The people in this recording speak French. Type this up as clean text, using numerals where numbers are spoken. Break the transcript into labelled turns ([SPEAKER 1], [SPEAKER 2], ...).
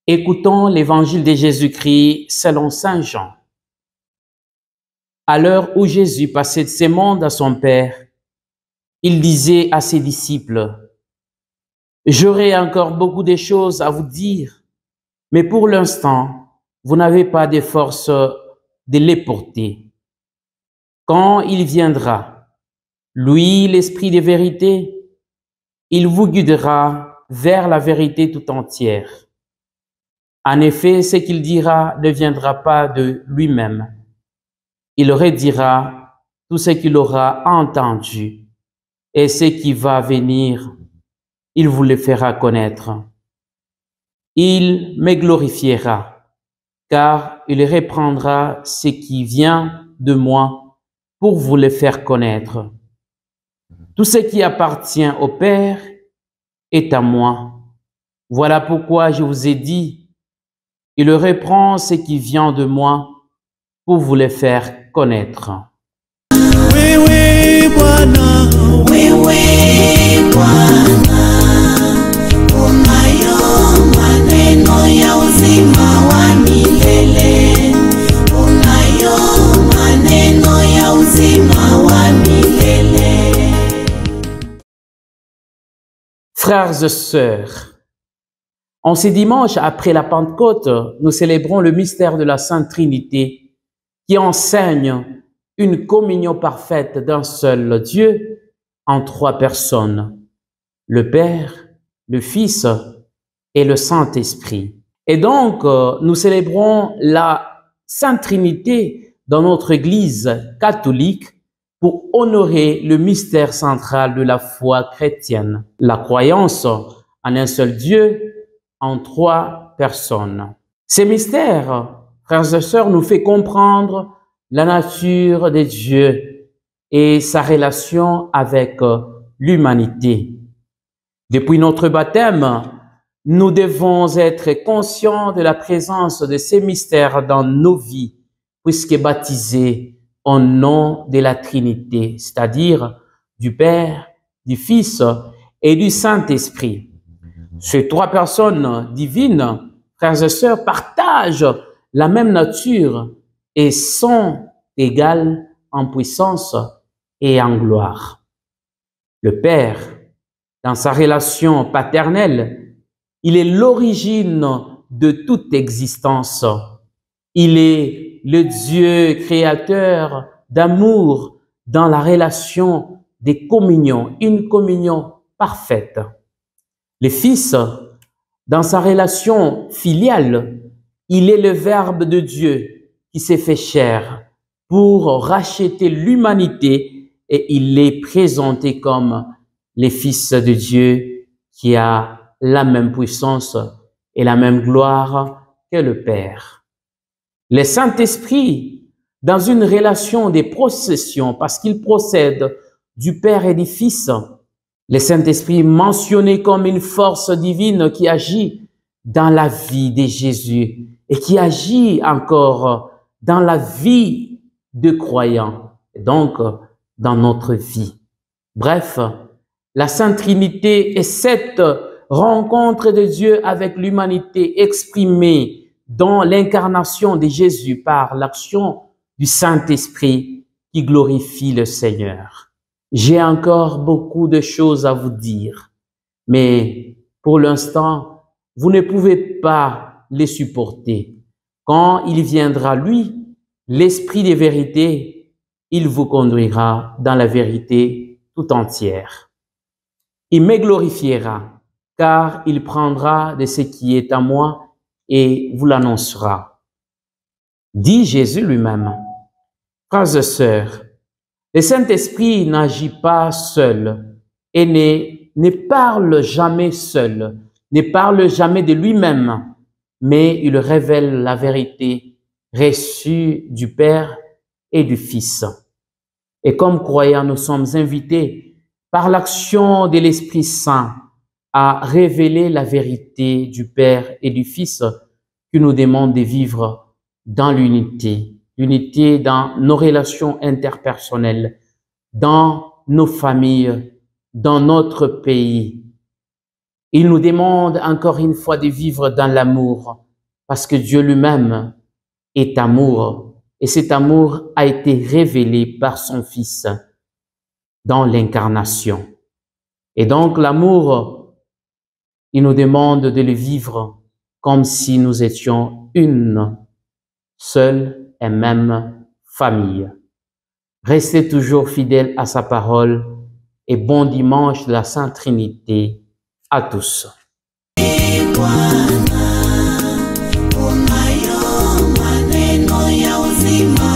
[SPEAKER 1] Écoutons l'évangile de Jésus-Christ selon saint Jean. À l'heure où Jésus passait de ce monde à son Père, il disait à ses disciples, « J'aurai encore beaucoup de choses à vous dire, mais pour l'instant, vous n'avez pas de force de les porter. Quand il viendra, lui, l'Esprit de vérité, il vous guidera vers la vérité tout entière. En effet, ce qu'il dira ne viendra pas de lui-même. Il redira tout ce qu'il aura entendu, et ce qui va venir, il vous le fera connaître. Il me glorifiera, car il reprendra ce qui vient de moi pour vous le faire connaître. Tout ce qui appartient au Père est à moi. Voilà pourquoi je vous ai dit, il reprend ce qui vient de moi pour vous le faire connaître.
[SPEAKER 2] Wewe Bwana, unayo maneno ya uzima wa milele. Unayo maneno ya uzima wa milele.
[SPEAKER 1] Frères et sœurs, en ce dimanche après la Pentecôte, nous célébrons le mystère de la Sainte Trinité qui enseigne une communion parfaite d'un seul Dieu en trois personnes, le Père, le Fils et le Saint-Esprit. Et donc, nous célébrons la Sainte Trinité dans notre Église catholique pour honorer le mystère central de la foi chrétienne, la croyance en un seul Dieu en trois personnes. Ce mystère, frères et sœurs, nous fait comprendre la nature de Dieu et sa relation avec l'humanité. Depuis notre baptême, nous devons être conscients de la présence de ces mystères dans nos vies, puisque baptisés au nom de la Trinité, c'est-à-dire du Père, du Fils et du Saint-Esprit. Ces trois personnes divines, frères et sœurs, partagent la même nature et sont égales en puissance et en gloire. Le Père, dans sa relation paternelle, il est l'origine de toute existence. Il est le Dieu créateur d'amour dans la relation des communions, une communion parfaite. Le Fils, dans sa relation filiale, il est le Verbe de Dieu qui s'est fait chair pour racheter l'humanité et il est présenté comme le Fils de Dieu qui a la même puissance et la même gloire que le Père. Le Saint-Esprit, dans une relation de procession, parce qu'il procède du Père et du Fils, le Saint-Esprit mentionné comme une force divine qui agit dans la vie de Jésus et qui agit encore dans la vie de croyants, et donc dans notre vie. Bref, la Sainte Trinité est cette rencontre de Dieu avec l'humanité exprimée dans l'incarnation de Jésus par l'action du Saint-Esprit qui glorifie le Seigneur. J'ai encore beaucoup de choses à vous dire, mais pour l'instant, vous ne pouvez pas les supporter. Quand il viendra, lui, l'Esprit de vérité, il vous conduira dans la vérité tout entière. Il me glorifiera, car il prendra de ce qui est à moi et vous l'annoncera. Dit Jésus lui-même. Frères et sœurs, le Saint-Esprit n'agit pas seul et ne parle jamais seul, ne parle jamais de lui-même, mais il révèle la vérité reçue du Père et du Fils. Et comme croyants, nous sommes invités par l'action de l'Esprit Saint à révéler la vérité du Père et du Fils qui nous demande de vivre dans l'unité. L'unité dans nos relations interpersonnelles, dans nos familles, dans notre pays. Il nous demande encore une fois de vivre dans l'amour, parce que Dieu lui-même est amour, et cet amour a été révélé par son Fils dans l'incarnation. Et donc l'amour, il nous demande de le vivre comme si nous étions une seule et même famille. Restez toujours fidèles à sa parole et bon dimanche de la Sainte Trinité à tous.
[SPEAKER 2] Bwana, unayo maneno ya uzima.